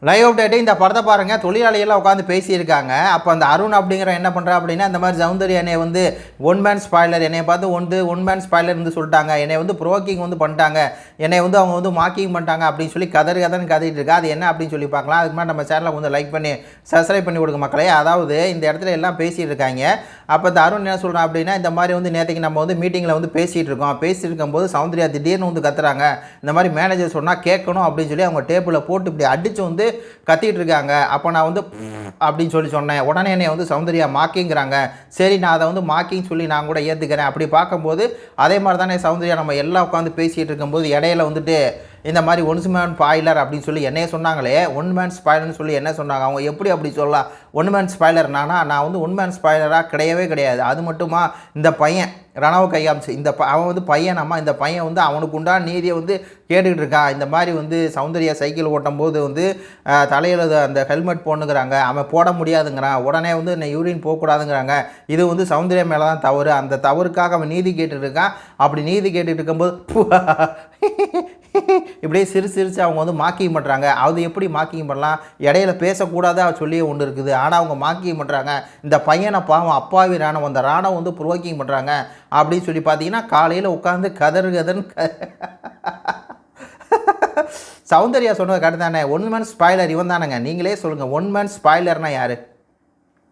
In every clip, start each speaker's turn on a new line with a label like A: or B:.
A: Live update இந்த படத்தை பாருங்கள். தொழிலாளிகள்லாம் உட்காந்து பேசியிருக்காங்க. அப்போ அந்த அருண் அப்படிங்கிற என்ன பண்ணுறா அப்படின்னா, இந்த மாதிரி சௌந்தர்யா என்னை வந்து ஒன் மேன் ஸ்பாய்லர், என்னை பார்த்து ஒன் மேன் ஸ்பாய்லர் வந்து சொல்லிட்டாங்க, என்னை வந்து ப்ரோக்கிங் வந்து பண்ணிட்டாங்க, என்னை வந்து அவங்க வந்து மாக்கிங் பண்ணிட்டாங்க அப்படின்னு சொல்லி கதன்னு கத்திட்டு இருக்கா. அது என்ன அப்படின்னு சொல்லி பார்க்கலாம். அதுக்கு மாதிரி நம்ம சேனலை வந்து லைக் பண்ணி சப்ஸ்கிரைப் பண்ணி கொடுங்க மக்களே. அதாவது இந்த இடத்துல எல்லாம் பேசிகிட்டு இருக்காங்க. அப்போ இந்த அருண் என்ன சொல்கிறான் அப்படின்னா, இந்த மாதிரி வந்து நேற்றுக்கு நம்ம வந்து மீட்டிங்கில் வந்து பேசிகிட்டு இருக்கோம். பேசிகிட்டு இருக்கும்போது சௌந்தர்யா திடீர்னு வந்து கத்துறாங்க. இந்த மாதிரி மேனேஜர் சொன்னால் கேட்கணும் அப்படின்னு சொல்லி அவங்க டேபிளில் போட்டு இப்படி அடித்து வந்து கத்திட்டு இருக்காங்க. அப்போ நான் வந்து அப்படின்னு சொல்லி சொன்னேன். உடனே என்னை வந்து சௌந்தர்யா மாக்கிங்கிறாங்க. சரி, நான் அதை வந்து மாக்கிங் சொல்லி நான் கூட ஏற்றுக்கிறேன். அப்படி பார்க்கும்போது அதே மாதிரி தானே சௌந்தர்யா நம்ம எல்லாம் உட்காந்து பேசிகிட்டு இருக்கும்போது இடையில வந்துட்டு இந்த மாதிரி ஒன் மேன் ஸ்பாய்லர் அப்படின்னு சொல்லி என்னையே சொன்னாங்களே, ஒன் மேன் ஸ்பாய்லர்னு சொல்லி என்ன சொன்னாங்க, அவங்க எப்படி அப்படி சொல்லலாம்? ஒன் மேன் ஸ்பாய்லர் நான் வந்து ஒன் மேன் ஸ்பாய்லராக கிடையாது. அது மட்டுமா, இந்த பையன் ரணவை கையாமிச்சு அவன் வந்து பையனாம்மா, இந்த பையன் வந்து அவனுக்கு உண்டான நீதியை வந்து கேட்டுக்கிட்டு இருக்கான். இந்த மாதிரி வந்து சௌந்தர்யா சைக்கிள் ஓட்டும் போது வந்து தலையில் அந்த ஹெல்மெட் போடணுங்கிறாங்க, அவன் போட முடியாதுங்கிறான். உடனே வந்து யூரின் போகக்கூடாதுங்கிறாங்க. இது வந்து சௌந்தர்யா மேலே தான் தவறு. அந்த தவறுக்காக அவன் நீதி கேட்டுட்டு இருக்கான். அப்படி நீதி கேட்டுட்டு இருக்கும்போது இப்படியே சிரிச்சு அவங்க வந்து மாக்கிங் பண்ணுறாங்க. அது எப்படி மாக்கிங் பண்ணலாம்? இடையில பேசக்கூடாது அவ சொல்லி ஒன்று இருக்குது. ஆனால் அவங்க மாக்கிங் பண்ணுறாங்க. இந்த பையனை பாவம் அப்பாவி ராணுவம், அந்த ராணுவம் வந்து ப்ரோக்கிங் பண்ணுறாங்க அப்படின்னு சொல்லி பார்த்தீங்கன்னா, காலையில் உட்காந்து கதன்னு சௌந்தர்யா சொன்னது கரெக்ட் தானே? ஒன் மேன் ஸ்பாய்லர் இவன் தானேங்க. நீங்களே சொல்லுங்கள், ஒன் மேன் ஸ்பாய்லர்னா யார்?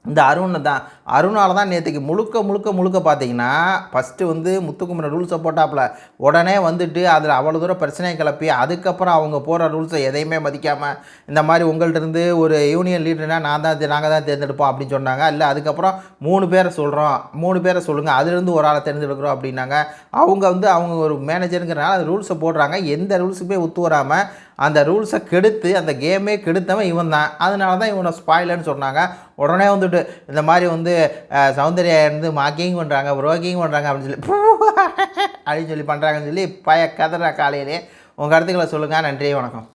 A: இந்த அருண் தான். அருணால் தான் நேற்றுக்கு முழுக்க பார்த்தீங்கன்னா, ஃபஸ்ட்டு வந்து முத்துக்குமரன் ரூல்ஸை போட்டாப்புல, உடனே வந்துட்டு அதில் அவ்வளோ தூரம் பிரச்சனையை கிளப்பி, அதுக்கப்புறம் அவங்க போகிற ரூல்ஸை எதையுமே மதிக்காமல், இந்த மாதிரி உங்கள்கிட்டருந்து ஒரு யூனியன் லீடர்னா நாங்கள் தான் தேர்ந்தெடுப்போம் அப்படின்னு சொன்னாங்க. இல்லை, அதுக்கப்புறம் 3 பேரை சொல்கிறோம், 3 பேரை சொல்லுங்கள், அதுலேருந்து ஒரு ஆளை தேர்ந்தெடுக்கிறோம் அப்படின்னாங்க. அவங்க ஒரு மேனேஜருங்கிறனால அந்த ரூல்ஸை போடுறாங்க. எந்த ரூல்ஸுக்குமே ஒத்து வராமல் அந்த ரூல்ஸை கெடுத்து அந்த கேமே கெடுத்தவன் இவன் தான். அதனால தான் இவனை ஸ்பாய்லர்னு சொன்னாங்க. உடனே வந்துட்டு இந்த மாதிரி வந்து சௌந்தர்யா இருந்து மாக்கிங் பண்ணுறாங்க, ப்ரோக்கிங் பண்ணுறாங்க அப்படின்னு சொல்லி அப்படின்னு சொல்லி பண்ணுறாங்கன்னு சொல்லி கதறா காலையிலே. உங்கள் கருத்துக்களை சொல்லுங்கள். நன்றி, வணக்கம்.